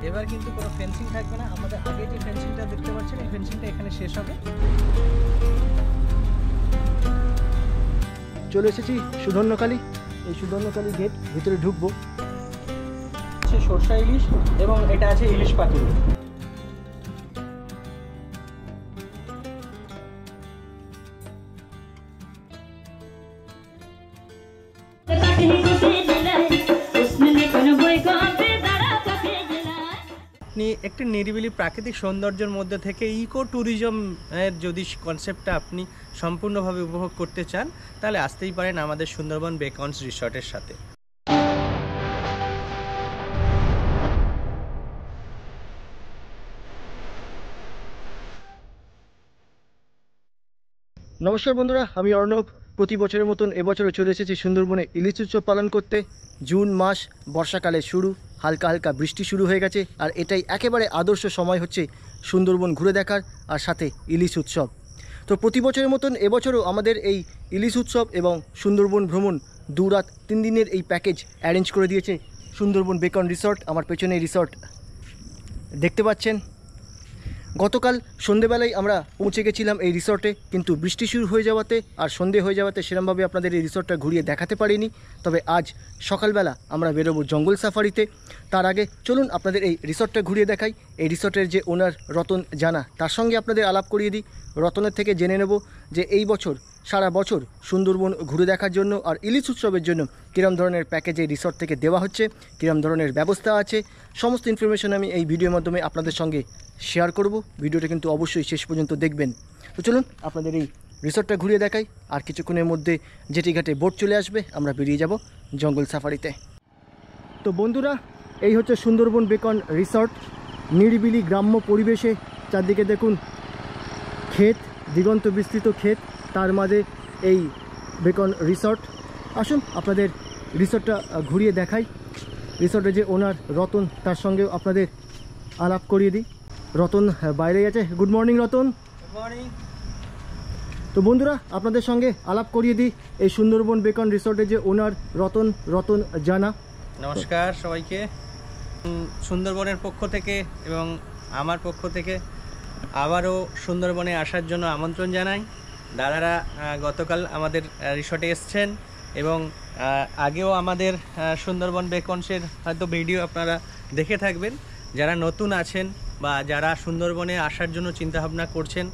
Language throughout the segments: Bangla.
এবার কিন্তু কোনো ফেন্সিং থাকবে না। আমাদের আগে যে ফেন্সিংটা দেখতে পাচ্ছেন এই ফেন্সিংটা এখানে শেষ হবে। চলে এসেছি সুধন্যকালী। এই সুধন্যকালী গেট, ভিতরে ঢুকবো। আছে সরষা ইলিশ এবং এটা আছে ইলিশ পাতুরি। আপনি একটি নিরিবিলি প্রাকৃতিক সৌন্দর্যের মধ্যে থেকে ইকো ট্যুরিজম এর যদি কনসেপ্টটা আপনি সম্পূর্ণভাবে উপভোগ করতে চান, তাহলে আসতেই পারেন আমাদের সুন্দরবন বেকনস রিসর্টের সাথে। নমস্কার বন্ধুরা, আমি অর্ণব। প্রতি বছরের মতন এবছরও চলে এসেছি সুন্দরবনে ইলিশ উৎসব পালন করতে। জুন মাস, বর্ষাকালে শুরু, হালকা হালকা বৃষ্টি শুরু হয়ে গেছে, আর এটাই একেবারে আদর্শ সময় হচ্ছে সুন্দরবন ঘুরে দেখার, আর সাথে ইলিশ উৎসব। তো প্রতি বছরের মতন এবছরও আমাদের এই ইলিশ উৎসব এবং সুন্দরবন ভ্রমণ 2 রাত 3 দিনের এই প্যাকেজ অ্যারেঞ্জ করে দিয়েছে সুন্দরবন বেকন রিসর্ট। আমার পেছনে রিসর্ট দেখতে পাচ্ছেন। গতকাল সন্ধেবেলায় আমরা পৌঁছে গেছিলাম এই রিসর্টে, কিন্তু বৃষ্টি শুরু হয়ে যাওয়াতে আর সন্ধে হয়ে যাওয়াতে সেরকমভাবে আপনাদের এই রিসর্টটা ঘুরিয়ে দেখাতে পারিনি। তবে আজ সকালবেলা আমরা বেরোবো জঙ্গল সাফারিতে। তার আগে চলুন আপনাদের এই রিসর্টটা ঘুরিয়ে দেখাই। এই রিসর্টের যে ওনার রতন জানা, তার সঙ্গে আপনাদের আলাপ করিয়ে দিই। রতনের থেকে জেনে নেব যে এই বছর সারা বছর সুন্দরবন ঘুরে দেখার জন্য আর ইলিশ উৎসবের জন্য কীরম ধরনের প্যাকেজ এই রিসর্ট থেকে দেওয়া হচ্ছে, কীরম ধরনের ব্যবস্থা আছে, সমস্ত ইনফরমেশন আমি এই ভিডিওর মাধ্যমে আপনাদের সঙ্গে শেয়ার করব। ভিডিওটা কিন্তু অবশ্যই শেষ পর্যন্ত দেখবেন। তো চলুন আপনাদের এই রিসর্টটা ঘুরিয়ে দেখাই। আর কিছুক্ষণের মধ্যে জেটিঘাটে বোট চলে আসবে, আমরা বেরিয়ে যাব জঙ্গল সাফারিতে। তো বন্ধুরা, এই হচ্ছে সুন্দরবন বেকন রিসর্ট। নিরিবিলি গ্রাম্য পরিবেশে, চারদিকে দেখুন ক্ষেত, দিগন্ত বিস্তৃত ক্ষেত, তার মাঝে এই বেকন রিসর্ট। আসুন আপনাদের রিসর্টটা ঘুরিয়ে দেখাই। রিসর্টের যে ওনার রতন, তার সঙ্গেও আপনাদের আলাপ করিয়ে দিই। রতন বাইরেই আছে। Good morning Ratan. Good morning. তো বন্ধুরা, আপনাদের সঙ্গে আলাপ করিয়ে দিই এই সুন্দরবন বেকন রিসর্টের যে ওনার রতন জানা। নমস্কার সবাইকে। সুন্দরবনের পক্ষ থেকে এবং আমার পক্ষ থেকে আবারও সুন্দরবনে আসার জন্য আমন্ত্রণ জানাই। দাদারা গতকাল আমাদের রিসর্টে এসছেন এবং আগেও আমাদের সুন্দরবন বেকনসের হয়তো ভিডিও আপনারা দেখে থাকবেন। যারা নতুন আছেন বা যারা সুন্দরবনে আসার জন্য চিন্তাভাবনা করছেন,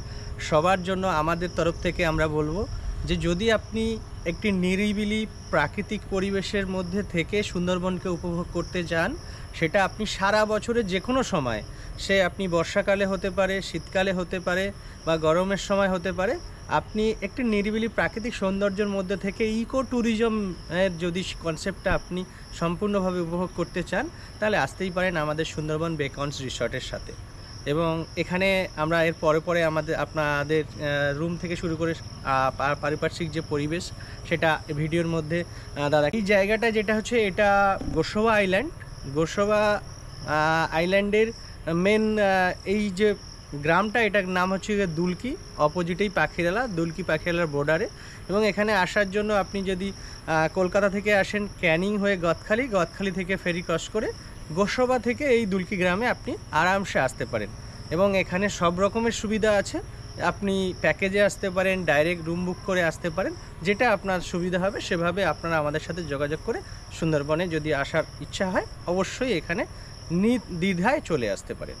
সবার জন্য আমাদের তরফ থেকে আমরা বলবো যে যদি আপনি একটি নিরিবিলি প্রাকৃতিক পরিবেশের মধ্যে থেকে সুন্দরবনকে উপভোগ করতে চান, সেটা আপনি সারা বছরের যে কোনো সময়, সে আপনি বর্ষাকালে হতে পারে, শীতকালে হতে পারে বা গরমের সময় হতে পারে, আপনি একটি নিরিবিলি প্রাকৃতিক সৌন্দর্যের মধ্যে থেকে ইকো ট্যুরিজম এর যদি কনসেপ্টটা আপনি সম্পূর্ণভাবে উপভোগ করতে চান, তাহলে আসতেই পারেন আমাদের সুন্দরবন বেকনস রিসর্টের সাথে। এবং এখানে আমরা এর পরে আপনাদের রুম থেকে শুরু করে পারিপার্শ্বিক যে পরিবেশ, সেটা ভিডিওর মধ্যে দাদা। এই জায়গাটা যেটা হচ্ছে, এটা গোসবা আইল্যান্ড। গোসবা আইল্যান্ডের মেন এই যে গ্রামটা, এটার নাম হচ্ছে দুলকি। অপোজিটেই পাখিরালা, দুলকি পাখিরালার বর্ডারে। এবং এখানে আসার জন্য আপনি যদি কলকাতা থেকে আসেন ক্যানিং হয়ে গদখালি থেকে ফেরি ক্রস করে গোসবা থেকে এই দুলকি গ্রামে আপনি আরামসে আসতে পারেন। এবং এখানে সব রকমের সুবিধা আছে। আপনি প্যাকেজে আসতে পারেন, ডাইরেক্ট রুম বুক করে আসতে পারেন, যেটা আপনার সুবিধা হবে সেভাবে আপনারা আমাদের সাথে যোগাযোগ করে সুন্দরবনে যদি আসার ইচ্ছা হয়, অবশ্যই এখানে নির্দ্বিধায় চলে আসতে পারেন।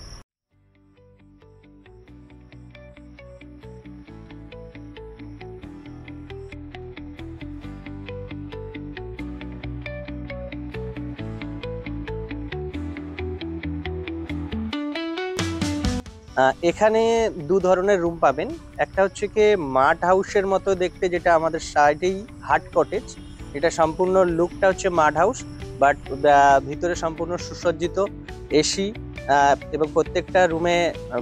এখানে 2 ধরনের রুম পাবেন। একটা হচ্ছে কি মাড হাউসের মতো দেখতে, যেটা আমাদের সাইডেই হাট কটেজ। এটা সম্পূর্ণ লুকটা হচ্ছে মাড হাউস, বাট ভিতরে সম্পূর্ণ সুসজ্জিত, এসি এবং প্রত্যেকটা রুমে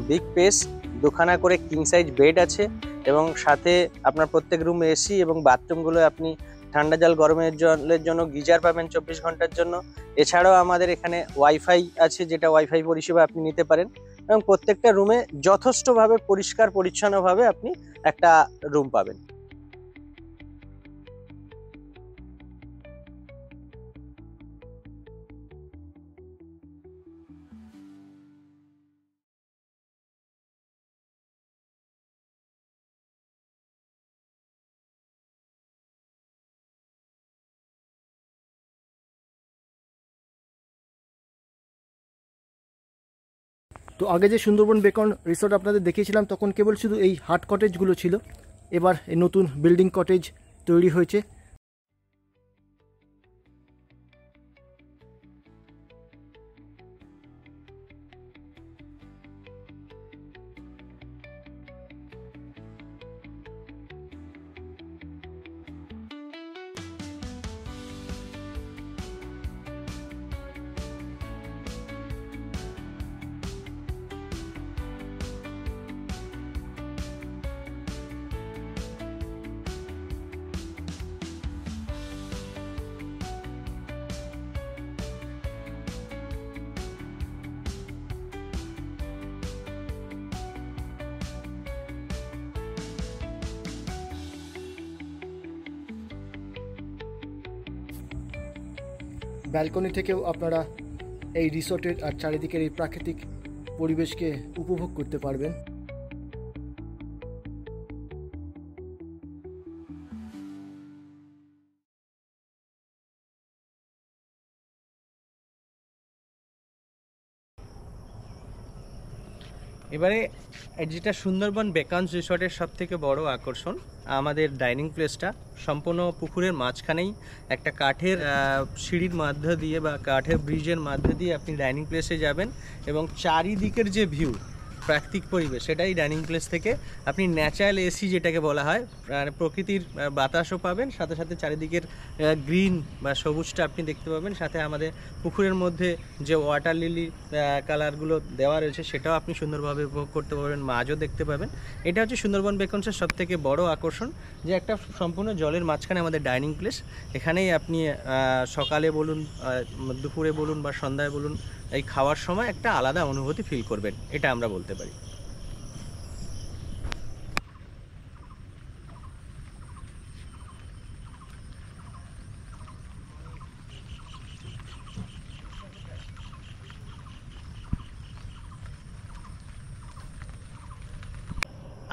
বিগ স্পেস, 2খানা করে কিং সাইজ বেড আছে এবং সাথে আপনার প্রত্যেক রুমে এসি এবং বাথরুমগুলো আপনি ঠান্ডা জল গরমের জলের জন্য গিজার পাবেন 24 ঘন্টার জন্য। এছাড়াও আমাদের এখানে ওয়াইফাই আছে, যেটা ওয়াইফাই পরিষেবা আপনি নিতে পারেন। এবং প্রত্যেকটা রুমে যথেষ্টভাবে পরিষ্কার পরিচ্ছন্নভাবে আপনি একটা রুম পাবেন। তো আগে যে সুন্দরবন বেকন রিসর্ট আপনাদের দেখিয়েছিলাম তখন কেবল শুধু এই হাট কটেজগুলো ছিল, এবার এই নতুন বিল্ডিং কটেজ তৈরি হয়েছে। ব্যালকনি থেকেও আপনারা এই রিসর্টের আর চারিদিকের এই প্রাকৃতিক পরিবেশকে উপভোগ করতে পারবেন। এবারে যেটা সুন্দরবন বেকনস রিসর্টের সবথেকে বড় আকর্ষণ, আমাদের ডাইনিং প্লেসটা সম্পূর্ণ পুকুরের মাঝখানেই একটা কাঠের সিঁড়ির মধ্য দিয়ে বা কাঠের ব্রিজের মধ্য দিয়ে আপনি ডাইনিং প্লেসে যাবেন এবং চারিদিকের যে ভিউ প্রাকৃতিক পরিবেশ সেটাই ডাইনিং প্লেস থেকে আপনি ন্যাচারাল এসি যেটাকে বলা হয়, প্রকৃতির বাতাসও পাবেন, সাথে সাথে চারিদিকের গ্রিন বা সবুজটা আপনি দেখতে পাবেন, সাথে আমাদের পুকুরের মধ্যে যে ওয়াটার লিলি কালারগুলো দেওয়া রয়েছে সেটাও আপনি সুন্দরভাবে উপভোগ করতে পারবেন, মাছও দেখতে পাবেন। এটা হচ্ছে সুন্দরবন বেকনসের সবথেকে বড় আকর্ষণ, যে একটা সম্পূর্ণ জলের মাঝখানে আমাদের ডাইনিং প্লেস। এখানেই আপনি সকালে বলুন, দুপুরে বলুন বা সন্ধ্যায় বলুন, এই খাওয়ার সময় একটা আলাদা অনুভূতি ফিল করবেন, এটা আমরা বলতে পারি।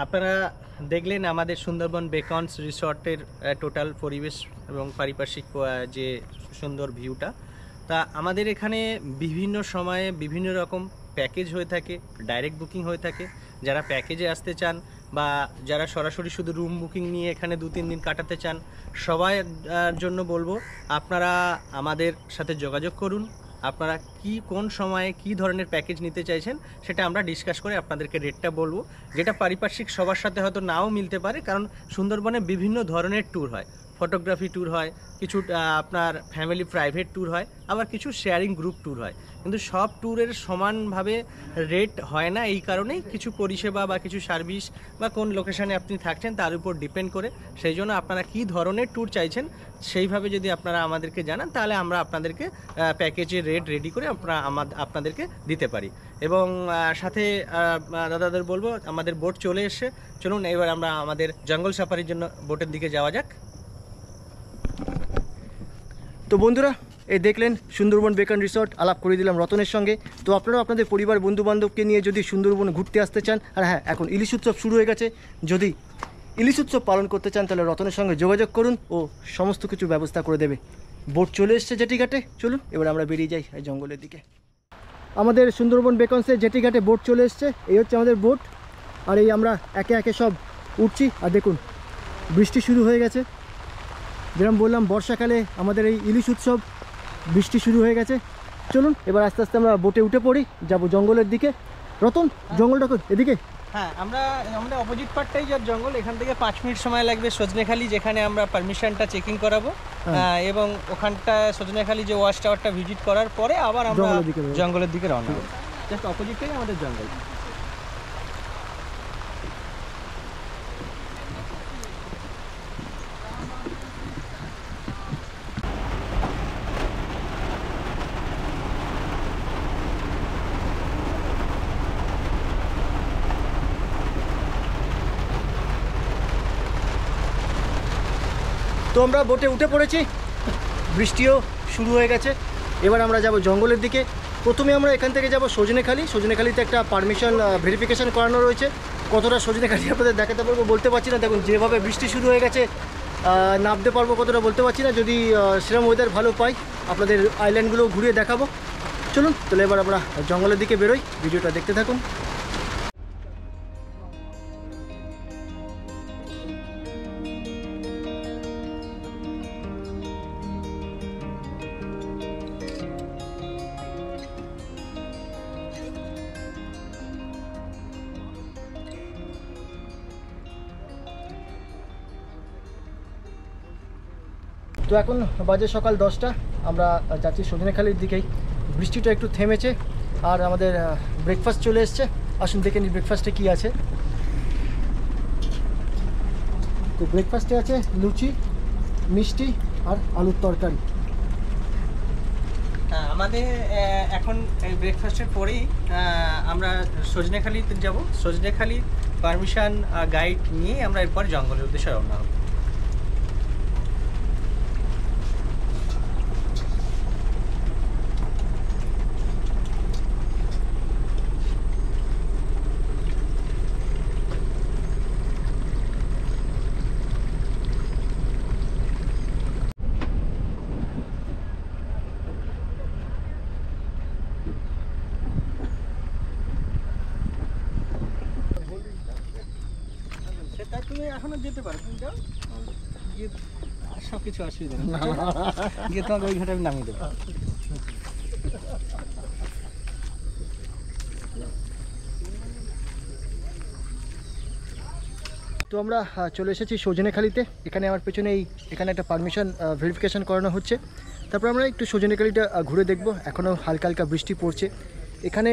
আপনারা দেখলেন আমাদের সুন্দরবন বেকনস রিসর্টের টোটাল পরিবেশ এবং পারিপার্শ্বিক যে সুন্দর ভিউটা। তা আমাদের এখানে বিভিন্ন সময়ে বিভিন্ন রকম প্যাকেজ হয়ে থাকে, ডাইরেক্ট বুকিং হয়ে থাকে। যারা প্যাকেজে আসতে চান বা যারা সরাসরি শুধু রুম বুকিং নিয়ে এখানে 2-3 দিন কাটাতে চান, সবার জন্য বলবো আপনারা আমাদের সাথে যোগাযোগ করুন। আপনারা কোন সময়ে কি ধরনের প্যাকেজ নিতে চাইছেন সেটা আমরা ডিসকাস করে আপনাদেরকে রেটটা বলবো, যেটা পারিপার্শ্বিক সবার সাথে হয়তো নাও মিলতে পারে, কারণ সুন্দরবনে বিভিন্ন ধরনের ট্যুর হয়। ফটোগ্রাফি ট্যুর হয়, কিছু আপনার ফ্যামিলি প্রাইভেট ট্যুর হয়, আবার কিছু শেয়ারিং গ্রুপ ট্যুর হয়। কিন্তু সব ট্যুরের সমানভাবে রেট হয় না, এই কারণেই কিছু পরিষেবা বা কিছু সার্ভিস বা কোন লোকেশানে আপনি থাকছেন তার উপর ডিপেন্ড করে। সেই জন্য আপনারা কী ধরনের ট্যুর চাইছেন সেইভাবে যদি আপনারা আমাদেরকে জানান, তাহলে আমরা আপনাদেরকে প্যাকেজের রেট রেডি করে আপনাদেরকে দিতে পারি। এবং সাথে দাদাদের বলবো আমাদের বোট চলে এসছে, চলুন এবার আমরা আমাদের জঙ্গল সাফারির জন্য বোটের দিকে যাওয়া যাক। তো বন্ধুরা, এই দেখলেন সুন্দরবন বেকন রিসর্ট, আলাপ করে দিলাম রতনের সঙ্গে। তো আপনারাও আপনাদের পরিবার বন্ধুবান্ধবকে নিয়ে যদি সুন্দরবন ঘুরতে আসতে চান, আর হ্যাঁ, এখন ইলিশ উৎসব শুরু হয়ে গেছে, যদি ইলিশ উৎসব পালন করতে চান তাহলে রতনের সঙ্গে যোগাযোগ করুন, ও সমস্ত কিছু ব্যবস্থা করে দেবে। বোট চলে এসছে জেটিঘাটে, চলুন এবার আমরা বেরিয়ে যাই এই জঙ্গলের দিকে। আমাদের সুন্দরবন বেকনসের জেটিঘাটে বোট চলে এসছে, এই হচ্ছে আমাদের বোট। আর এই আমরা একে একে সব উঠছি, আর দেখুন বৃষ্টি শুরু হয়ে গেছে। যেরকম বললাম বর্ষাকালে আমাদের এই ইলিশ উৎসব, বৃষ্টি শুরু হয়ে গেছে। চলুন এবার আস্তে আস্তে আমরা বোটে উঠে পড়ি, যাব জঙ্গলের দিকে। রতন, জঙ্গলটা এদিকে? হ্যাঁ, আমরা অপোজিট পার্টটাই যার জঙ্গল, এখান থেকে 5 মিনিট সময় লাগবে সজনেখালি, যেখানে আমরা পারমিশনটা চেকিং করাবো, এবং ওখানটা সজনেখালি যে ওয়াচ টাওয়ারটা ভিজিট করার পরে আবার আমরা জঙ্গলের দিকে রওনা হবো। জাস্ট অপোজিটটাই আমাদের জঙ্গল। তো আমরা বোটে উঠে পড়েছি, বৃষ্টিও শুরু হয়ে গেছে। এবার আমরা যাব জঙ্গলের দিকে। প্রথমে আমরা এখান থেকে যাব সজনেখালি। সজনেখালিতে একটা পারমিশন ভেরিফিকেশান করানো রয়েছে। কতটা সজনেখালি আপনাদের দেখাতে পারবো বলতে পারছি না, দেখুন যেভাবে বৃষ্টি শুরু হয়ে গেছে, নামতে পারবো কতটা বলতে পারছি না। যদি সেরকম ওয়েদার ভালো পাই আপনাদের আইল্যান্ডগুলো ঘুরিয়ে দেখাবো। চলুন তাহলে এবার আমরা জঙ্গলের দিকে বেরোই, ভিডিওটা দেখতে থাকুন। তো এখন বাজে সকাল 10টা, আমরা যাচ্ছি সজনেখালির দিকেই। বৃষ্টিটা একটু থেমেছে আর আমাদের ব্রেকফাস্ট চলে এসছে। আসুন দেখে নিই ব্রেকফাস্টে কী আছে। তো ব্রেকফাস্টে আছে লুচি, মিষ্টি আর আলুর তরকারি। আমাদের এখন ব্রেকফাস্টের পরেই আমরা সজনেখালিতে যাব। সজনেখালি পারমিশন গাইড নিয়ে আমরা এরপর জঙ্গলের উদ্দেশ্যে রওনা হব। সেটা তুমি এখনো যেতে পারো, তুমি যাও গিয়ে সব কিছু অসুবিধা নেই, গিয়ে তোমাকে ওই ঘাটে আমি নামিয়ে দেবো। তো আমরা চলে এসেছি সজনেখালিতে। এখানে আমার পেছনে এখানে একটা পারমিশন ভেরিফিকেশন করানো হচ্ছে। তারপর আমরা একটু সজনেখালিটা ঘুরে দেখব। এখনও হালকা হালকা বৃষ্টি পড়ছে। এখানে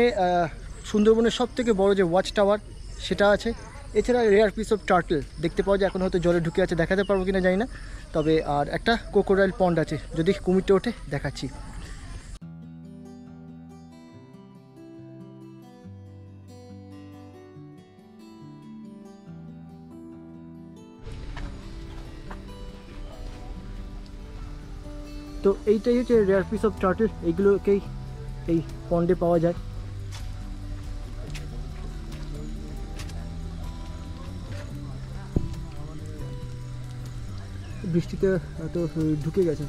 সুন্দরবনের সবথেকে বড় যে ওয়াচ টাওয়ার সেটা আছে। এছাড়া রেয়ার পিস অফ টার্টল দেখতে পাওয়া যায়, এখন হয়তো জলে ঢুকে আছে, দেখাতে পারবো কিনা জানি না। তবে আর একটা ক্রোকোডাইল পন্ড আছে, যদি কুমিরটা ওঠে দেখাচ্ছি। তো এইটাই হচ্ছে রেয়ার পিস অফ টার্টল, এইগুলোকেই এই পন্ডে পাওয়া যায়। বৃষ্টিতে তো ঢুকে গেছে।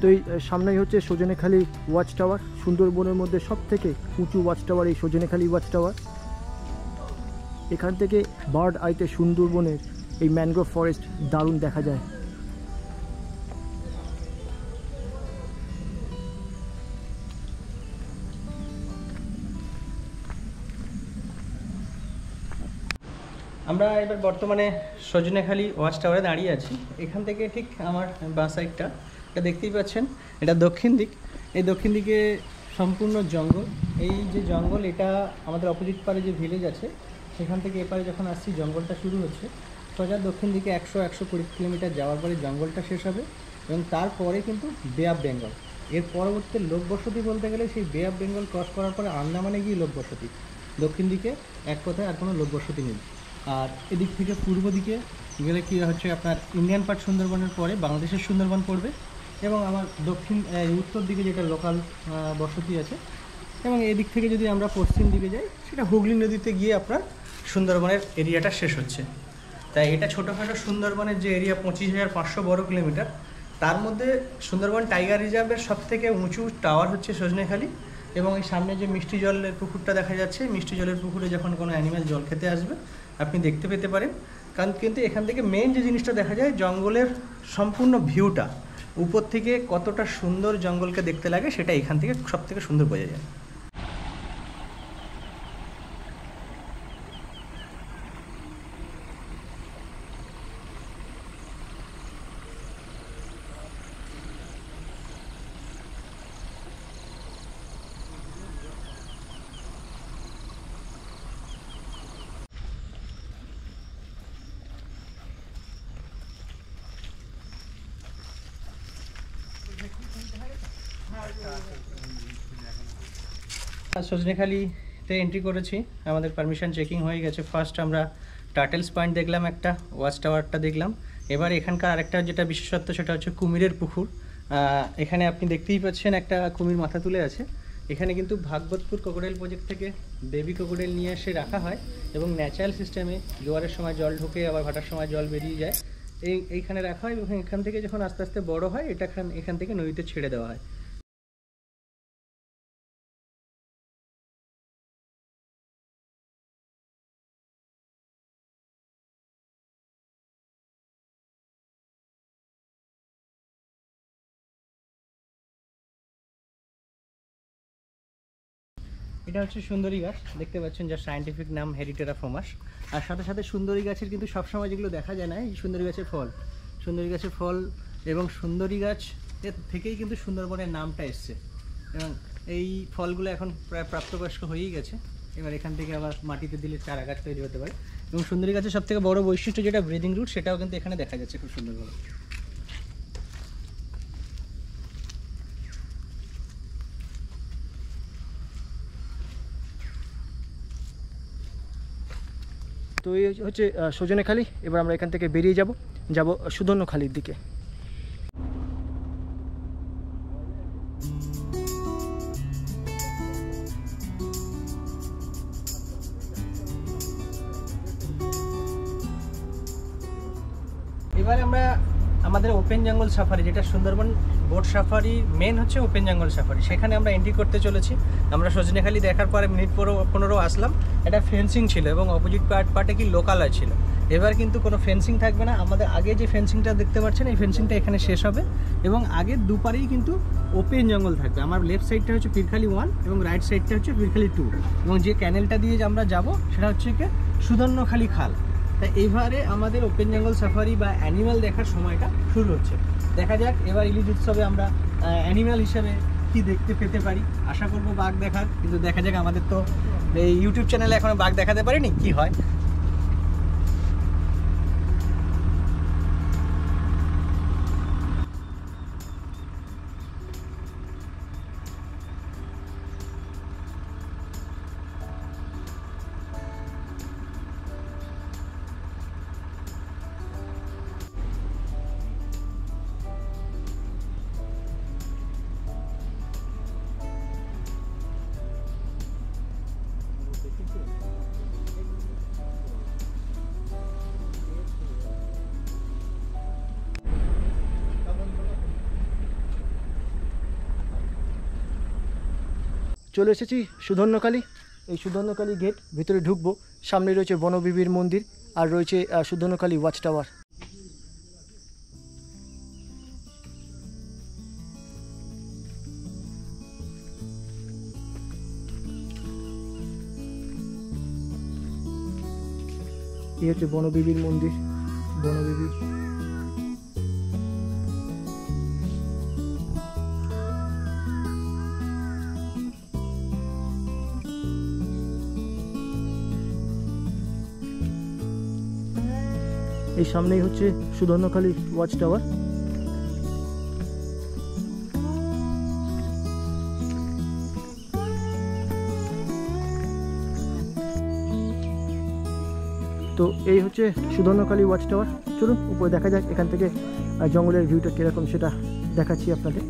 তো এই সামনেই হচ্ছে সজনেখালি ওয়াচ টাওয়ার, সুন্দরবনের মধ্যে সব থেকে উঁচু ওয়াচ টাওয়ার এই সজনেখালি ওয়াচ টাওয়ার। এখান থেকে বার্ড আইতে সুন্দরবনের এই ম্যানগ্রোভ ফরেস্ট দারুণ দেখা যায়। আমরা এবার বর্তমানে সজনেখালি ওয়াচ টাওয়ারে দাঁড়িয়ে আছি। এখান থেকে ঠিক আমার বাঁ সাইডটা এটা দেখতেই পাচ্ছেন, এটা দক্ষিণ দিক। এই দক্ষিণ দিকে সম্পূর্ণ জঙ্গল। এই যে জঙ্গল, এটা আমাদের অপোজিট পারে যে ভিলেজ আছে সেখান থেকে এপারে যখন আসছি জঙ্গলটা শুরু হচ্ছে। সোজা দক্ষিণ দিকে 100-120 কিলোমিটার যাওয়ার পরে জঙ্গলটা শেষ হবে এবং তারপরে কিন্তু বে অফ বেঙ্গল। এর পরবর্তীতে লোকবসতি বলতে গেলে সেই বে অফ বেঙ্গল ক্রস করার পরে আন্দামানে গিয়ে লোকবসতি। দক্ষিণ দিকে এক কথায় আর কোনো লোকবসতি নেই। আর এদিক থেকে পূর্ব দিকে গেলে কী হচ্ছে, আপনার ইন্ডিয়ান পার্ট সুন্দরবনের পরে বাংলাদেশের সুন্দরবন পড়বে এবং আমার উত্তর দিকে যেটা লোকাল বসতি আছে। এবং এদিক থেকে যদি আমরা পশ্চিম দিকে যাই, সেটা হুগলি নদীতে গিয়ে আপনার সুন্দরবনের এরিয়াটা শেষ হচ্ছে। তাই এটা ছোটোখাটো সুন্দরবনের যে এরিয়া 25,500 বর্গ কিলোমিটার, তার মধ্যে সুন্দরবন টাইগার রিজার্ভের সবথেকে উঁচু টাওয়ার হচ্ছে সজনেখালি। এবং এই সামনে যে মিষ্টি জলের পুকুরটা দেখা যাচ্ছে, মিষ্টি জলের পুকুরে যখন কোনো অ্যানিম্যাল জল খেতে আসবে আপনি দেখতে পেতে পারেন। কারণ কিন্তু এখান থেকে মেন যে জিনিসটা দেখা যায়, জঙ্গলের সম্পূর্ণ ভিউটা উপর থেকে কতটা সুন্দর জঙ্গলকে দেখতে লাগে, সেটা এখান থেকে সব থেকে সুন্দর বোঝা যায়। সজনেখালিতে এন্ট্রি করেছি, আমাদের পারমিশন চেকিং হয়ে গেছে। ফার্স্ট আমরা টার্টেলস পয়েন্ট দেখলাম, একটা ওয়াচ টাওয়ারটা দেখলাম। এবার এখানকার আরেকটা যেটা বিশেষত্ব সেটা হচ্ছে কুমিরের পুকুর। এখানে আপনি দেখতেই পাচ্ছেন একটা কুমির মাথা তুলে আছে। এখানে কিন্তু ভাগবতপুর ক্রোকোডাইল প্রজেক্ট থেকে বেবি ক্রোকোডাইল নিয়ে এসে রাখা হয় এবং ন্যাচারাল সিস্টেমে জোয়ারের সময় জল ঢোকে, আবার ভাটার সময় জল বেরিয়ে যায়। এইখানে রাখা হয় এবং এখান থেকে যখন আস্তে আস্তে বড় হয় এটা এখান থেকে নদীতে ছেড়ে দেওয়া হয়। এটা হচ্ছে সুন্দরী গাছ, দেখতে পাচ্ছেন, যার সায়েন্টিফিক নাম হেরিটেরা ফোমাস। আর সাথে সাথে সুন্দরী গাছের কিন্তু সবসময় যেগুলো দেখা যায় না, এই সুন্দরী গাছের ফল, সুন্দরী গাছের ফল এবং সুন্দরী গাছ এর থেকেই কিন্তু সুন্দরবনের নামটা এসছে। এবং এই ফলগুলো এখন প্রায় প্রাপ্তবয়স্ক হয়েই গেছে, এবার এখান থেকে আবার মাটিতে দিলে চারা গাছ তৈরি হতে পারে। এবং সুন্দরী গাছের সবথেকে বড় বৈশিষ্ট্য যেটা ব্রিদিং রুট, সেটাও কিন্তু এখানে দেখা যাচ্ছে খুব সুন্দরভাবে। তো এই হচ্ছে সজনেখালি। এবার আমরা এখান থেকে বেরিয়ে যাব সুধন্যখালির দিকে। এবার আমরা আমাদের ওপেন জঙ্গল সাফারি, যেটা সুন্দরবন বোট সাফারি মেন হচ্ছে ওপেন জঙ্গল সাফারি, সেখানে আমরা এন্ট্রি করতে চলেছি। আমরা সজনেখালি দেখার পরে মিনিট 15 আসলাম, এটা ফেন্সিং ছিল এবং অপোজিট পার্টে কি লোকালয় ছিল। এবার কিন্তু কোনো ফেন্সিং থাকবে না, আমাদের আগে যে ফেন্সিংটা দেখতে পাচ্ছেন এই ফেন্সিংটা এখানে শেষ হবে এবং আগের দুপারেই কিন্তু ওপেন জঙ্গল থাকবে। আমার লেফট সাইডটা হচ্ছে পীরখালি 1 এবং রাইট সাইডটা হচ্ছে পীরখালি 2 এবং যে ক্যানেলটা দিয়ে আমরা যাব সেটা হচ্ছে কি সুধন্যখালি খাল। তাই এইবারে আমাদের ওপেন জঙ্গল সাফারি বা অ্যানিম্যাল দেখার সময়টা শুরু হচ্ছে। দেখা যাক এবার ইলিশ উৎসবে আমরা অ্যানিম্যাল হিসেবে কি দেখতে পেতে পারি। আশা করবো বাঘ দেখার, কিন্তু দেখা যাক, আমাদের তো এই ইউটিউব চ্যানেলে এখনো বাঘ দেখাতে পারিনি, কি হয়। চলে এসেছি সুধন্যখালি। এই সুধন্যখালি গেট, ভিতরে ঢুকবো। সামনে রয়েছে বনবিবির মন্দির আর রয়েছে সুধন্যখালি ওয়াচ টাওয়ার। এই হচ্ছে বনবিবির মন্দির, বনবিবি। এই সামনেই হচ্ছে সুধন্যখালি ওয়াচ টাওয়ার। তো এই হচ্ছে সুধন্যখালি ওয়াচ টাওয়ার। চলুন উপরে দেখা যাক, এখান থেকে জঙ্গলের ভিউটা কীরকম সেটা দেখাচ্ছি আপনাদের।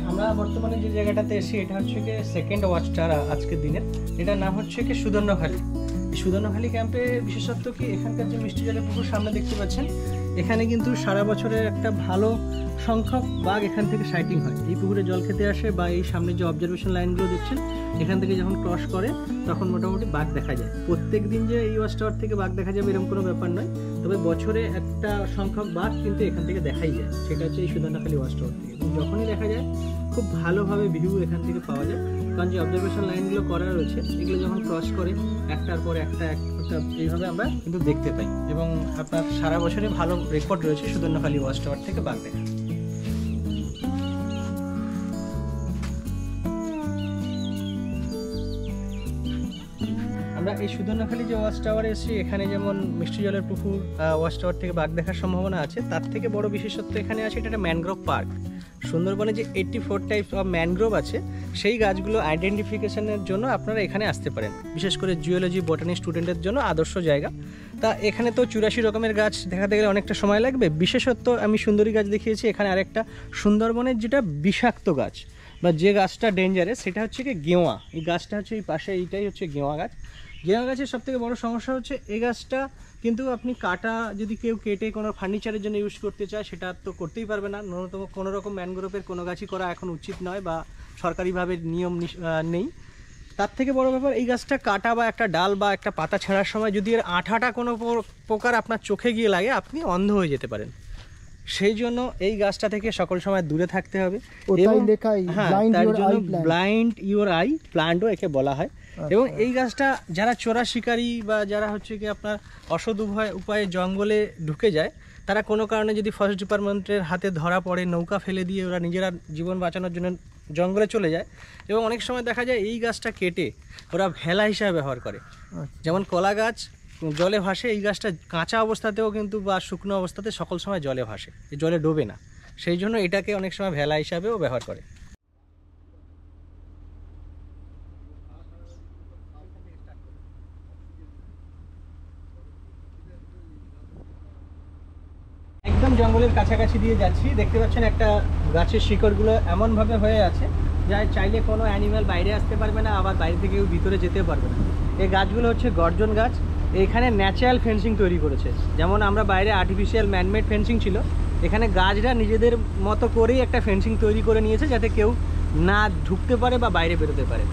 আমরা বর্তমানে যে জায়গাটাতে এসেছি এটা হচ্ছে কি সেকেন্ড ওয়াচ টাওয়ার আজকের দিনের, এটার নাম হচ্ছে কি সুধন্যখালি। এই সুধন্যখালি ক্যাম্পে বিশেষত্ব কি, এখানকার যে মিষ্টি জলের পুকুর সামনে দেখতে পাচ্ছেন, এখানে কিন্তু সারা বছরের একটা ভালো সংখ্যক বাঘ এখান থেকে সাইটিং হয়। এই পুকুরে জল খেতে আসে বা এই সামনে যে অবজারভেশন লাইনগুলো দেখছেন, এখান থেকে যখন ক্রস করে তখন মোটামুটি বাঘ দেখা যায়। প্রত্যেক দিন যে এই ওয়াচ টাওয়ার থেকে বাঘ দেখা যাবে এরকম কোনো ব্যাপার নয়, তবে বছরে একটা সংখ্যক বাঘ কিন্তু এখান থেকে দেখাই যায়, সেটা হচ্ছে এই সুধন্যখালি ওয়াচ টাওয়ার থেকে। এবং যখনই দেখা যায় খুব ভালোভাবে ভিউ এখান থেকে পাওয়া যায়, কারণ যে অবজারভেশন লাইনগুলো করা রয়েছে এগুলো যখন ক্রস করে একটার পর একটা এইভাবে আমরা কিন্তু দেখতে পাই। এবং আপনার সারা বছরে ভালো রেকর্ড রয়েছে সুধন্যখালি ওয়াচ টাওয়ার থেকে বাঘ দেখা। আমরা এই সুধন্যখালি যে ওয়াচ টাওয়ারে এসেছি, এখানে যেমন মিষ্টি জলের পুকুর ওয়াচ টাওয়ার থেকে বাঘ দেখার সম্ভাবনা আছে, তার থেকে বড় বিশেষত্ব এখানে আছে এটা একটা ম্যানগ্রোভ পার্ক। সুন্দরবনে যে 84 টাইপস অফ ম্যানগ্রোভ আছে, সেই গাছগুলো আইডেন্টিফিকেশনের জন্য আপনারা এখানে আসতে পারেন। বিশেষ করে জিওলজি বটানি স্টুডেন্টের জন্য আদর্শ জায়গা। তা এখানে তো 84 রকমের গাছ দেখাতে গেলে অনেকটা সময় লাগবে। বিশেষত্ব আমি সুন্দরী গাছ দেখিয়েছি, এখানে আরেকটা সুন্দরবনের যেটা বিষাক্ত গাছ, বা যে গাছটা ডেঞ্জারাস সেটা হচ্ছে কি গেওয়া। এই গাছটা হচ্ছে এই পাশে, এইটাই হচ্ছে গেওয়া গাছ। গেওয়া গাছের সবথেকে বড় সমস্যা হচ্ছে এই গাছটা কিন্তু আপনি কাটা যদি কেউ কেটে কোনো ফার্নিচারের জন্য ইউজ করতে চায় সেটা তো করতেই পারবে না। ন্যূনতম কোনো রকম ম্যানগ্রোভের কোনো গাছই করা এখন উচিত নয় বা সরকারিভাবে নিয়ম নেই। তার থেকে বড় ব্যাপার, এই গাছটা কাটা বা একটা ডাল বা একটা পাতা ছাড়ার সময় যদি এর আঠাটা কোনো প্রকার আপনার চোখে গিয়ে লাগে আপনি অন্ধ হয়ে যেতে পারেন। সেই জন্য এই গাছটা থেকে সকল সময় দূরে থাকতে হবে। ওটাই লেখাই ব্লাইন্ড ইউর আই প্ল্যান্টও একে বলা হয়। এবং এই গাছটা যারা চোরা শিকারী বা যারা হচ্ছে কি আপনার অসৎ উপায়ে জঙ্গলে ঢুকে যায়, তারা কোনো কারণে যদি ফরেস্ট ডিপার্টমেন্টের হাতে ধরা পড়ে, নৌকা ফেলে দিয়ে ওরা নিজেরা জীবন বাঁচানোর জন্য জঙ্গলে চলে যায়। এবং অনেক সময় দেখা যায় এই গাছটা কেটে ওরা ভেলা হিসাবে ব্যবহার করে। যেমন কলা গাছ জলে ভাসে, এই গাছটা কাঁচা অবস্থাতেও কিন্তু বা শুকনো অবস্থাতে সকল সময় জলে ভাসে, জলে ডোবে না। সেই জন্য এটাকে অনেক সময় ভেলা হিসাবেও ব্যবহার করে। একদম জঙ্গলের কাছাকাছি দিয়ে যাচ্ছি, দেখতে পাচ্ছেন একটা গাছের শিকড়গুলো এমনভাবে হয়ে আছে যা চাইলে কোনো অ্যানিম্যাল বাইরে আসতে পারবে না, আবার বাইরে থেকে কেউ ভিতরে যেতে পারবে না। এই গাছগুলো হচ্ছে গর্জন গাছ। এখানে ন্যাচারাল ফেন্সিং তৈরি করেছে। যেমন আমরা বাইরে আর্টিফিশিয়াল ম্যানমেড ফেন্সিং ছিল, এখানে গাছরা নিজেদের মতো করেই একটা ফেন্সিং তৈরি করে নিয়েছে যাতে কেউ না ঢুকতে পারে বা বাইরে বেরোতে পারে।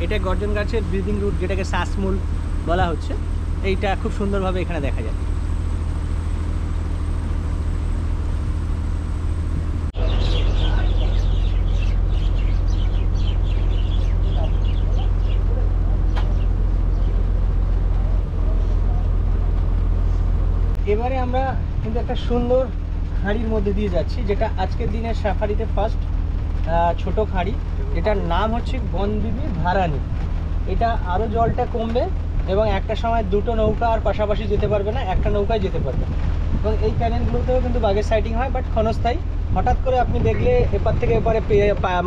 এটা গর্জন গাছের ব্রিদিং রুট, যেটাকে শ্বাসমূল বলা হচ্ছে। এইটা খুব সুন্দরভাবে এখানে দেখা যায়। এবারে আমরা কিন্তু একটা সুন্দর খাঁড়ির মধ্যে দিয়ে যাচ্ছি, যেটা আজকের দিনের সাফারিতে ফার্স্ট ছোট খাঁড়ি, যেটার নাম হচ্ছে বনবিবি ভারানি। এটা আরও জলটা কমবে এবং একটা সময় দুটো নৌকা আর পাশাপাশি যেতে পারবে না, একটা নৌকায় যেতে পারবে। এবং এই ক্যানেলগুলোতেও কিন্তু বাঘের সাইটিং হয়, বাট ক্ষণস্থায়ী। হঠাৎ করে আপনি দেখলে এপার থেকে এপারে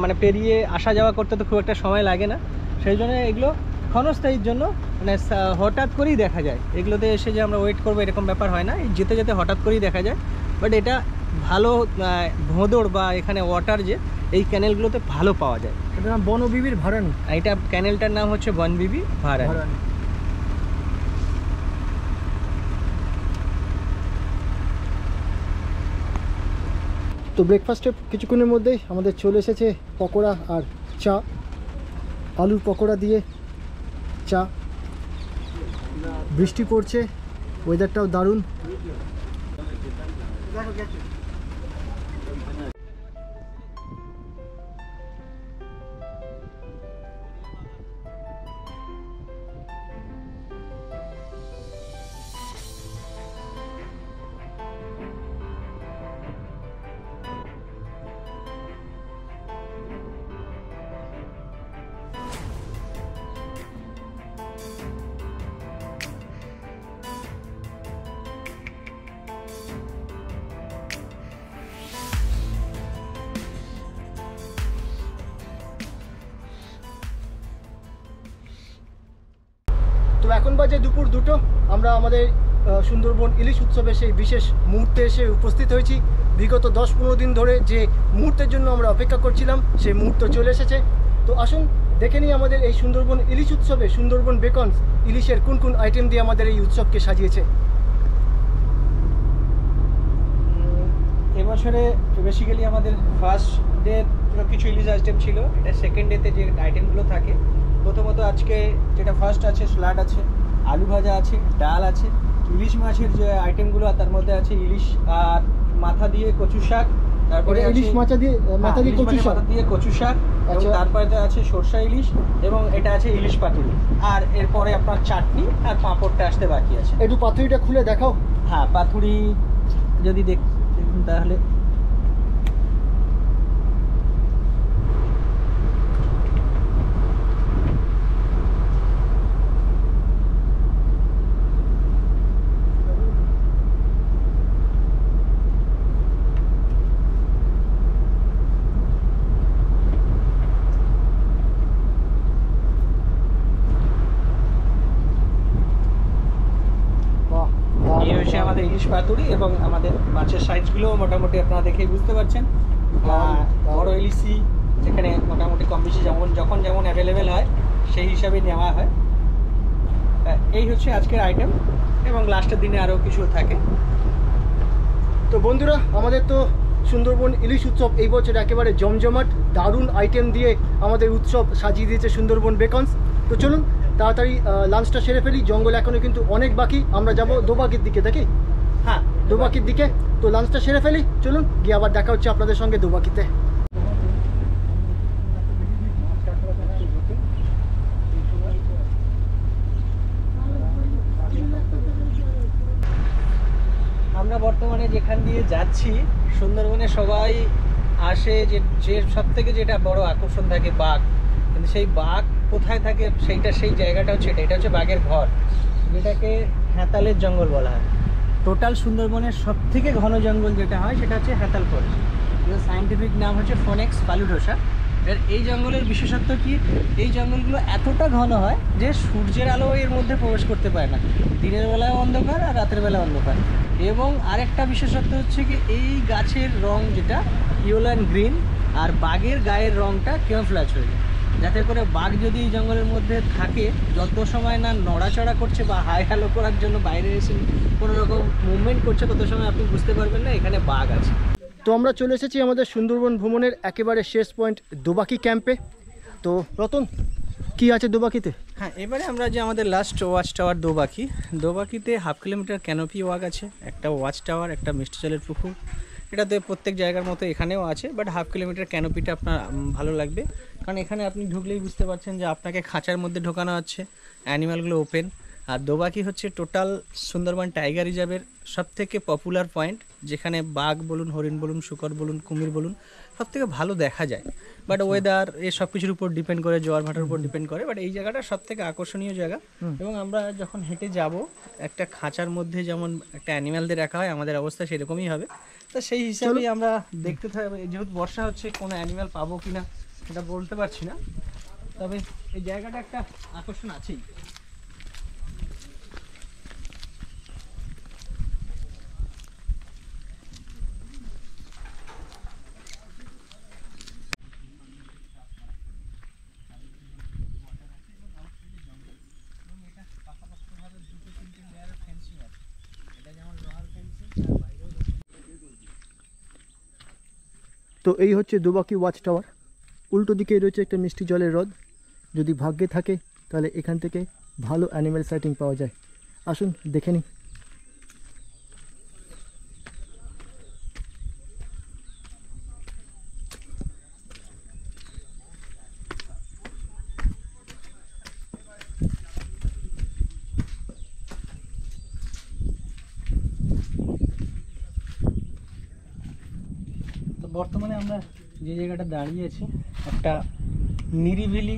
মানে পেরিয়ে আসা যাওয়া করতে তো খুব একটা সময় লাগে না। সেই জন্য এগুলো ক্ষণস্থায়ীর জন্য মানে হঠাৎ করেই দেখা যায়। এগুলোতে এসে যে আমরা ওয়েট করবো এরকম ব্যাপার হয় না, যেতে যেতে হঠাৎ করেই দেখা যায়। বাট এটা ভালো ভোঁদড় বা এখানে ওয়াটার যে এই ক্যানেলগুলোতে ভালো পাওয়া যায়। এটার নাম বনবিবির ভারানি। এটা ক্যানেলটার নাম হচ্ছে বনবিবি ভারানি। তো ব্রেকফাস্টে কিছুক্ষণের মধ্যেই আমাদের চলে এসেছে পকোড়া আর চা। আলুর পকোড়া দিয়ে চা, বৃষ্টি পড়ছে, ওয়েদারটাও দারুণ। তো এখন বাজে দুপুর 2টো। আমরা আমাদের সুন্দরবন ইলিশ উৎসবে সেই বিশেষ মুহূর্তে এসে উপস্থিত হয়েছি। বিগত 10-15 দিন ধরে যে মুহূর্তের জন্য আমরা অপেক্ষা করছিলাম সেই মুহূর্ত চলে এসেছে। তো আসুন দেখে নিই আমাদের এই সুন্দরবন ইলিশ উৎসবে সুন্দরবন বেকনস ইলিশের কোন কোন আইটেম দিয়ে আমাদের এই উৎসবকে সাজিয়েছে। এবছরে বেসিক্যালি আমাদের ফার্স্ট ডে কিছু ইলিশ আইটেম ছিল, এটা সেকেন্ড ডেতে যে আইটেমগুলো থাকে। প্রথমত আজকে যেটা ফার্স্ট আছে স্যালাড আছে, আলু ভাজা আছে, ডাল আছে, ইলিশ মাছের যে আইটেমগুলো তার মধ্যে আছে ইলিশ আর মাথা দিয়ে কচু শাক, তারপরে ইলিশ মাথা দিয়ে কচু শাক, এবং তারপরে আছে সরষা ইলিশ, এবং এটা আছে ইলিশ পাতুরি। আর এরপরে আপনার চাটনি আর পাঁপড়টা আসতে বাকি আছে। একটু পাতুরিটা খুলে দেখাও। হ্যাঁ, পাতুরি যদি দেখুন তাহলে আমাদের ইলিশ পাতুরি। এবং আমাদের মাছের সাইজগুলো মোটামুটি আপনারা দেখেই বুঝতে পারছেন। বড় ইলিশি, যেখানে মোটামুটি কম বেশি যখন যেমন অ্যাভেলেবেল হয় সেই হিসাবে নেওয়া হয়। এই হচ্ছে আজকের আইটেম, এবং লাস্টের দিনে আরও কিছু থাকে। তো বন্ধুরা, আমাদের তো সুন্দরবন ইলিশ উৎসব এই বছর একেবারে জমজমাট, দারুণ আইটেম দিয়ে আমাদের উৎসব সাজিয়ে দিয়েছে সুন্দরবন বেকনস। তো চলুন তাড়াতাড়ি লাঞ্চটা সেরে ফেলি, জঙ্গল এখনও কিন্তু অনেক বাকি। আমরা যাব দোবাকির দিকে, দেখি হ্যাঁ, দোবাকির দিকে। তো লাঞ্চটা সেরে ফেলি, চলুন গিয়ে আবার দেখা হচ্ছে আপনাদের সঙ্গে দোবাকিতে। আমরা বর্তমানে যেখান দিয়ে যাচ্ছি, সুন্দরবনে সবাই আসে, যে সব থেকে যেটা বড় আকর্ষণ থাকে বাঘ। কিন্তু সেই বাঘ কোথায় থাকে সেই জায়গাটা হচ্ছে এটা হচ্ছে বাঘের ঘর, যেটাকে হেতালের জঙ্গল বলা হয়। টোটাল সুন্দরবনের সব থেকে ঘন জঙ্গল যেটা হয় সেটা হচ্ছে হেতাল ফরেস্ট। এর সায়েন্টিফিক নাম হচ্ছে ফোনেক্স পালুডোসা। এর এই জঙ্গলের বিশেষত্ব কি, এই জঙ্গলগুলো এতটা ঘন হয় যে সূর্যের আলো এর মধ্যে প্রবেশ করতে পারে না। দিনের বেলায় অন্ধকার আর রাতের বেলা অন্ধকার। এবং আরেকটা বিশেষত্ব হচ্ছে কি, এই গাছের রং যেটা ইয়েলো অ্যান্ড গ্রিন, আর বাঘের গায়ের রংটা ক্যামোফ্লেজ হয়ে যায়, যাতে করে বাঘ যদি এই জঙ্গলের মধ্যে থাকে, যত সময় না নড়াচড়া করছে বা হাই হ্যালো করার জন্য বাইরে এসে কোনো রকম মুভমেন্ট করছে, তত সময় আপনি বুঝতে পারবেন না এখানে বাঘ আছে। তো আমরা চলে এসেছি আমাদের সুন্দরবন ভ্রমণের একেবারে শেষ পয়েন্ট দোবাকি ক্যাম্পে। তো রতন, কি আছে দোবাকিতে? হ্যাঁ, এবারে আমরা যে আমাদের লাস্ট ওয়াচ টাওয়ার দোবাকিতে 1/2 কিলোমিটার ক্যানোপি ওয়াক আছে, একটা ওয়াচ টাওয়ার, একটা মিষ্টি জলের পুকুর। এটাতে প্রত্যেক জায়গার মতো এখানেও আছে, বাট 1/2 কিলোমিটার ক্যানোপিটা আপনার ভালো লাগবে, কারণ এখানে আপনি ঢুকলেই বুঝতে পারছেন যে আপনাকে খাঁচার মধ্যে ঢোকানো হচ্ছে, অ্যানিমালগুলো ওপেন। আর দোবাকি হচ্ছে টোটাল সুন্দরবন টাইগার রিজার্ভের সবথেকে পপুলার পয়েন্ট, যেখানে বাঘ বলুন, হরিণ বলুন, শূকর বলুন, কুমির বলুন, সবথেকে ভালো দেখা যায়। বাট ওয়েদার এ সব কিছুর উপর ডিপেন্ড করে, জোয়ার ভাটার উপর ডিপেন্ড করে, বাট এই জায়গাটা সবথেকে আকর্ষণীয় জায়গা। এবং আমরা যখন হেঁটে যাব, একটা খাঁচার মধ্যে যেমন একটা অ্যানিমালদের রাখা হয়, আমাদের অবস্থা সেরকমই হবে। তো সেই হিসাবেই আমরা দেখতে থাকবো। যেহেতু বর্ষা হচ্ছে, কোনো অ্যানিমাল পাবো কিনা সেটা বলতে পারছি না, তবে এই জায়গাটা একটা আকর্ষণ আছেই। তো এই হচ্ছে দোবাকি ওয়াচ টাওয়ার। উল্টো দিকে রয়েছে একটা মিষ্টি জলের হ্রদ। যদি ভাগ্যে থাকে তাহলে এখান থেকে ভালো অ্যানিম্যাল সাইটিং পাওয়া যায়। আসুন দেখে নিই। তো বর্তমানে আমরা যে জায়গাটা দাঁড়িয়ে আছি, একটা নিরিবিলি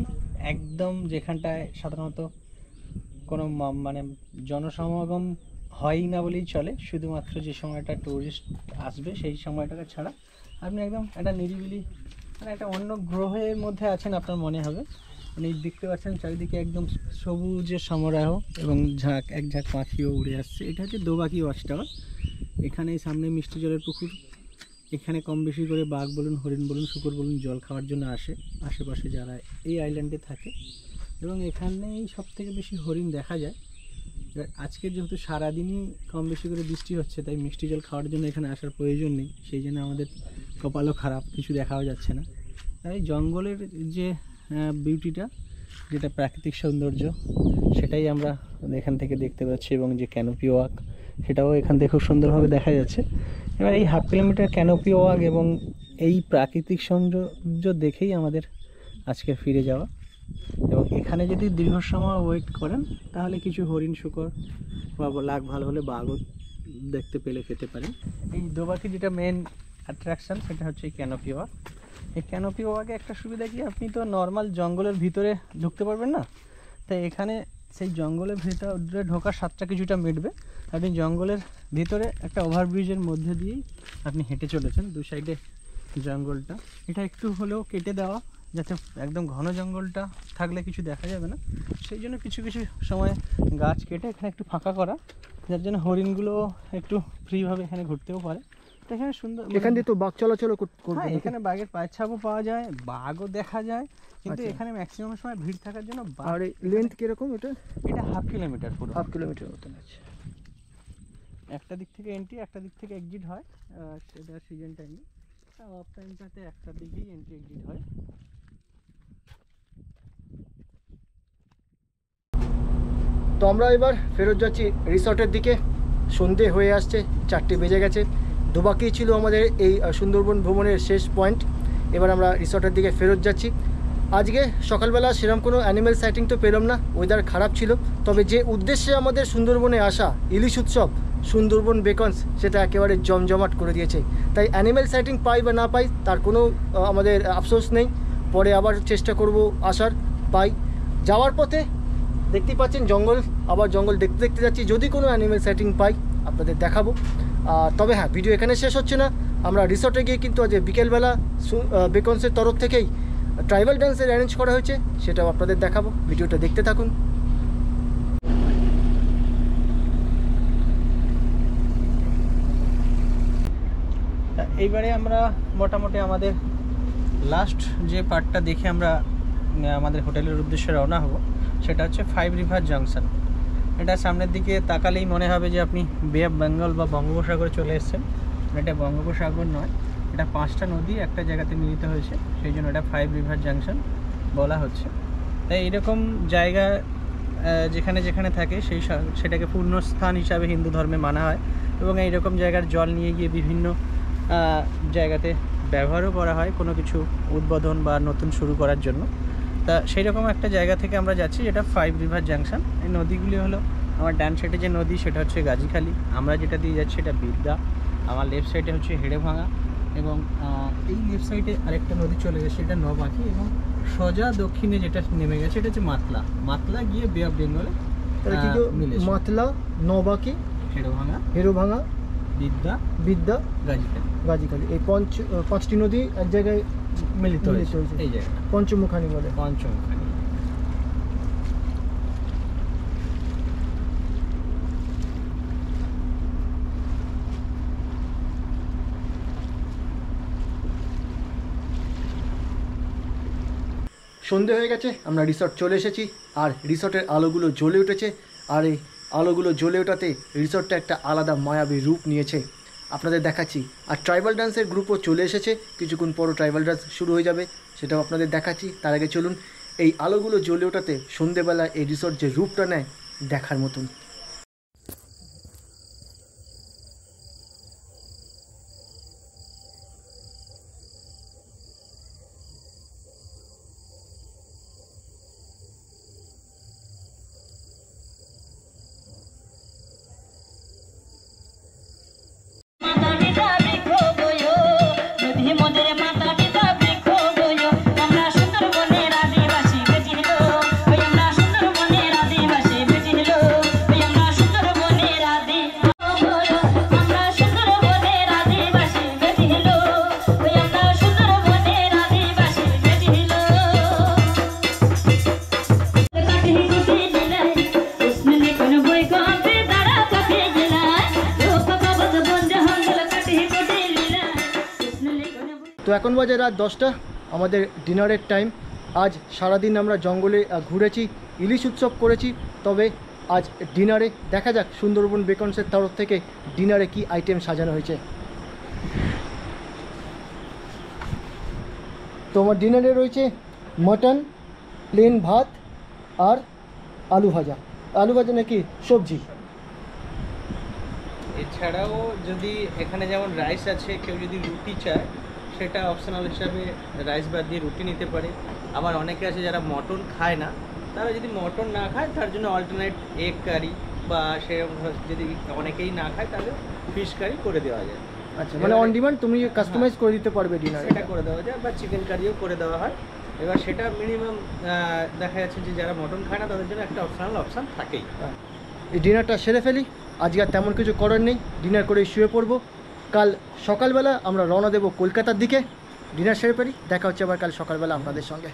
একদম, যেখানটায় সাধারণত কোনো মানে জনসমাগম হয়ই না বলেই চলে। শুধুমাত্র যে সময়টা টুরিস্ট আসবে সেই সময়টাকে ছাড়া আপনি একদম একটা নিরিবিলি, মানে একটা অন্য গ্রহের মধ্যে আছেন আপনার মনে হবে। মানে দেখতে পাচ্ছেন চারিদিকে একদম সবুজের সমারোহ, এবং এক ঝাঁক পাখিও উড়ে আসছে। এটা হচ্ছে দোবাকি ওয়াচ টাওয়ার। এখানে সামনে মিষ্টি জলের পুকুর, এখানে কম বেশি করে বাঘ বলুন, হরিণ বলুন, শূকর বলুন জল খাওয়ার জন্য আসে আশেপাশে যারা এই আইল্যান্ডে থাকে, এবং এখানেই সব থেকে বেশি হরিণ দেখা যায়। এবার আজকে যেহেতু সারাদিনই কম বেশি করে বৃষ্টি হচ্ছে, তাই মিষ্টি জল খাওয়ার জন্য এখানে আসার প্রয়োজন নেই, সেই জন্য আমাদের কপালও খারাপ, কিছু দেখাও যাচ্ছে না। তাই জঙ্গলের যে বিউটিটা, যেটা প্রাকৃতিক সৌন্দর্য, সেটাই আমরা এখান থেকে দেখতে পাচ্ছি, এবং যে ক্যানোপি ওয়াক সেটাও এখান থেকে খুব সুন্দরভাবে দেখা যাচ্ছে। এবার এই 1/2 কিলোমিটার ক্যানোপি ওয়াক এবং এই প্রাকৃতিক সৌন্দর্য দেখেই আমাদের আজকে ফিরে যাওয়া। এবং এখানে যদি দীর্ঘ সময় ওয়েট করেন, তাহলে কিছু হরিণ, শূকর বা লাগ ভালো হলে বাঘও দেখতে পেলে পেতে পারেন। এই দোবাকি যেটা মেন অ্যাট্রাকশান, সেটা হচ্ছে এই ক্যানোপি ওয়াক। এই ক্যানোপি ওয়াকে একটা সুবিধা কি, আপনি তো নর্মাল জঙ্গলের ভিতরে ঢুকতে পারবেন না, তাই এখানে সেই জঙ্গলের ভিতরে ঢোকার স্বাদটা কিছুটা মিটবে। আপনি জঙ্গলের ভিতরে একটা ওভারব্রিজের মধ্যে দিয়েই আপনি হেঁটে চলেছেন, দু সাইডে জঙ্গলটা। এটা একটু হলেও কেটে দেওয়া, যাতে একদম ঘন জঙ্গলটা থাকলে কিছু দেখা যাবে না, সেই জন্য কিছু কিছু সময় গাছ কেটে এখানে একটু ফাঁকা করা, যার জন্য হরিণগুলো একটু ফ্রিভাবে এখানে ঘুরতেও পারে। এখানে সুন্দর, এখান দিয়ে তো বাঘ চলাচল করবে হ্যাঁ নাকি? এখানে বাঘের পায়ের ছাপও পাওয়া যায়, বাঘও দেখা যায়, কিন্তু আচ্ছা। এখানে ম্যাক্সিমাম সময় ভিড় থাকার জন্য বাঘ। আর লেন্থ কিরকম এটা? এটা 1/2 কিলোমিটার পুরো। 1/2 কিলোমিটার মতন আছে। একটা দিক থেকে এন্ট্রি, একটা দিক থেকে এক্সিট হয়। সেটা সিজন টাইমে, অফ টাইমটাতে একটা দিকেই এন্ট্রি এক্সিট হয়। তো আমরা এবার ফেরত যাচ্ছি রিসর্টের দিকে। সন্ধে হয়ে আসছে, 4টে বেজে গেছে। দুবাকেই ছিল আমাদের এই সুন্দরবন ভ্রমণের শেষ পয়েন্ট। এবার আমরা রিসর্টের দিকে ফেরত যাচ্ছি। আজকে সকালবেলা সেরকম কোনো অ্যানিম্যাল সাইটিং তো পেলাম না, ওয়েদার খারাপ ছিল। তবে যে উদ্দেশ্যে আমাদের সুন্দরবনে আসা, ইলিশ উৎসব, সুন্দরবন বেকনস, সেটা একেবারে জমজমাট করে দিয়েছে। তাই অ্যানিম্যাল সাইটিং পাই বা না পাই তার কোনো আমাদের আফসোস নেই। পরে আবার চেষ্টা করব আসার, পাই। যাওয়ার পথে দেখতেই পাচ্ছেন জঙ্গল, আবার জঙ্গল দেখতে দেখতে যাচ্ছি। যদি কোনো অ্যানিম্যাল সাইটিং পাই আপনাদের দেখাবো। তবে হ্যাঁ, ভিডিও এখানে শেষ হচ্ছে না। আমরা রিসর্টে গিয়ে কিন্তু আজ বিকেলবেলা বেকনসের তরফ থেকেই ট্রাইবাল ডান্সের অ্যারেঞ্জ করা হয়েছে, সেটাও আপনাদের দেখাবো। ভিডিওটা দেখতে থাকুন। এইবারে আমরা মোটামুটি আমাদের লাস্ট যে পার্টটা দেখে আমরা আমাদের হোটেলের উদ্দেশ্যে রওনা হব, সেটা হচ্ছে 5 রিভার জাংশন। এটা সামনের দিকে তাকালেই মনে হবে যে আপনি বে অফ বেঙ্গল বা বঙ্গোপসাগরে চলে এসেছেন। এটা বঙ্গোপসাগর নয়, এটা 5টা নদী একটা জায়গাতে মিলিত হয়েছে, সেই জন্য এটা 5 রিভার জাংশন বলা হচ্ছে। তাই এরকম জায়গা যেখানে যেখানে থাকে সেটাকে পূর্ণস্থান হিসাবে হিন্দু ধর্মে মানা হয়, এবং এইরকম জায়গার জল নিয়ে গিয়ে বিভিন্ন জায়গাতে ব্যবহারও করা হয় কোনো কিছু উদ্বোধন বা নতুন শুরু করার জন্য। তা সেই রকম একটা জায়গা থেকে আমরা যাচ্ছি, যেটা 5 রিভার জাংশন। এই নদীগুলি হলো, আমার ডান সাইডে যে নদী সেটা হচ্ছে গাজীখালি, আমরা যেটা দিয়ে যাচ্ছি এটা বিদ্যা, আমার লেফট সাইডে হচ্ছে হেড়েভাঙা, এবং এই লেফট সাইডে আরেকটা নদী চলে গেছে, এটা নবাকি, এবং সোজা দক্ষিণে যেটা নেমে গেছে এটা হচ্ছে মাতলা। মাতলা গিয়ে বে অফ বেঙ্গলে মিলেছে। মাতলা, নবাকি, হেড়েভাঙা, বিদ্যা, গাজীখালি, এই 5টি নদী এক জায়গায় মিলিত হয়েছে এই জায়গাটা, পঞ্চমুখানি বলে। পঞ্চমুখানি। সন্ধে হয়ে গেছে, আমরা রিসর্ট চলে এসেছি। আর রিসর্টের আলোগুলো জ্বলে উঠেছে, আর এই আলোগুলো জ্বলে ওঠাতে রিসর্টটা একটা আলাদা মায়াবী রূপ নিয়েছে, আপনাদের দেখাচ্ছি। আর ট্রাইবাল ডান্সের গ্রুপও চলে এসেছে, কিছুক্ষণ পরও ট্রাইবাল ডান্স শুরু হয়ে যাবে, সেটাও আপনাদের দেখাচ্ছি। তার আগে চলুন, এই আলোগুলো জ্বলে ওঠাতে সন্ধেবেলা এই রিসর্ট যে রূপটা নেয় দেখার মতন। তো এখন বাজে রাত 10টা, আমাদের ডিনারের টাইম। আজ সারাদিন আমরা জঙ্গলে ঘুরেছি, ইলিশ উৎসব করেছি। তবে আজ ডিনারে দেখা যাক সুন্দরবন বেকনসের তরফ থেকে ডিনারে কি আইটেম সাজানো হয়েছে। তো আমার ডিনারে রয়েছে মটন, প্লেন ভাত আর আলু ভাজা। আলু ভাজা নাকি সবজি। এছাড়াও যদি এখানে যেমন রাইস আছে, কেউ যদি রুটি চায় সেটা অপশনাল হিসাবে রাইস বাদ দিয়ে রুটি নিতে পারে। আবার অনেকে আছে যারা মটন খায় না, তারা যদি মটন না খায় তার জন্য অল্টারনেট এগ কারি, বা সেরকম যদি অনেকেই না খায় তাহলে ফিশ কারি করে দেওয়া যায়। আচ্ছা, মানে অন ডিমান্ড তুমি কাস্টমাইজ করে দিতে পারবে ডিনার, সেটা করে দেওয়া যায়, বা চিকেন কারিও করে দেওয়া হয়। এবার সেটা মিনিমাম দেখা যাচ্ছে যে যারা মটন খায় না তাদের জন্য একটা অপশনাল অপশান থাকেই। এই ডিনারটা সেরে ফেলি, আজকে আর তেমন কিছু করার নেই, ডিনার করে শুয়ে পড়বো। কাল সকালবেলা আমরা রওনা দেব কলকাতার দিকে। ডিনার সেরে ফেলি, দেখা হচ্ছে আবার কাল সকালবেলা আপনাদের সঙ্গে।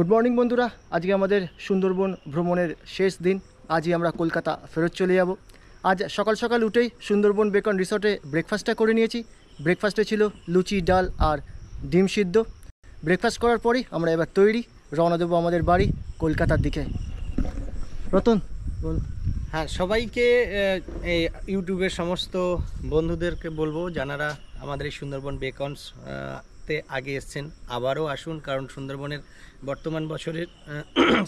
গুড মর্নিং বন্ধুরা, আজকে আমাদের সুন্দরবন ভ্রমণের শেষ দিন। আজই আমরা কলকাতা ফেরত চলে যাব। আজ সকাল সকাল উঠেই সুন্দরবন বেকন রিসর্টে ব্রেকফাস্টটা করে নিয়েছি। ব্রেকফাস্টে ছিল লুচি, ডাল আর ডিম সিদ্ধ। ব্রেকফাস্ট করার পরই আমরা এবার তৈরি, রওনা দেবো আমাদের বাড়ি কলকাতার দিকে। রতন বল। হ্যাঁ, সবাইকে এই ইউটিউবের সমস্ত বন্ধুদেরকে বলবো, যারা আমাদের এই সুন্দরবন বেকনস তে আগে এসছেন আবারও আসুন, কারণ সুন্দরবনের বর্তমান বছরের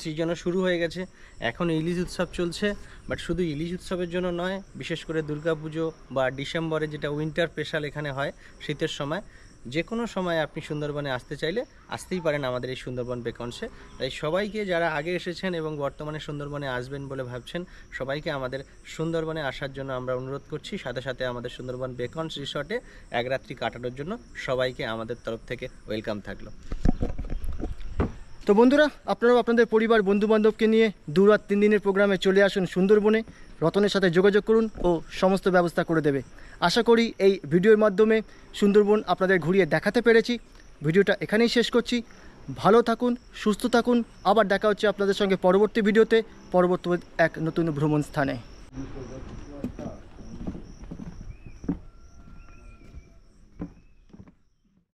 সিজনও শুরু হয়ে গেছে। এখন ইলিশ উৎসব চলছে, বাট শুধু ইলিশ উৎসবের জন্য নয়, বিশেষ করে দুর্গাপুজো বা ডিসেম্বরে যেটা উইন্টার স্পেশাল এখানে হয় শীতের সময়, যে কোনো সময় আপনি সুন্দরবনে আসতে চাইলে আসতেই পারেন আমাদের এই সুন্দরবন বেকনসে। তাই সবাইকে যারা আগে এসেছেন এবং বর্তমানে সুন্দরবনে আসবেন বলে ভাবছেন, সবাইকে আমাদের সুন্দরবনে আসার জন্য আমরা অনুরোধ করছি। সাথে সাথে আমাদের সুন্দরবন বেকনস রিসর্টে এক রাত্রি কাটানোর জন্য সবাইকে আমাদের তরফ থেকে ওয়েলকাম থাকলো। তো বন্ধুরা, আপনারাও আপনাদের পরিবার বন্ধুবান্ধবকে নিয়ে 2 রাত 3 দিনের প্রোগ্রামে চলে আসুন সুন্দরবনে। রতনের সাথে যোগাযোগ করুন ও সমস্ত ব্যবস্থা করে দেবে। আশা করি এই ভিডিওর মাধ্যমে সুন্দরবন আপনাদের ঘুরিয়ে দেখাতে পেরেছি। ভিডিওটা এখানেই শেষ করছি। ভালো থাকুন, সুস্থ থাকুন। আবার দেখা হচ্ছে আপনাদের সঙ্গে পরবর্তী ভিডিওতে, পরবর্তী এক নতুন ভ্রমণ স্থানে।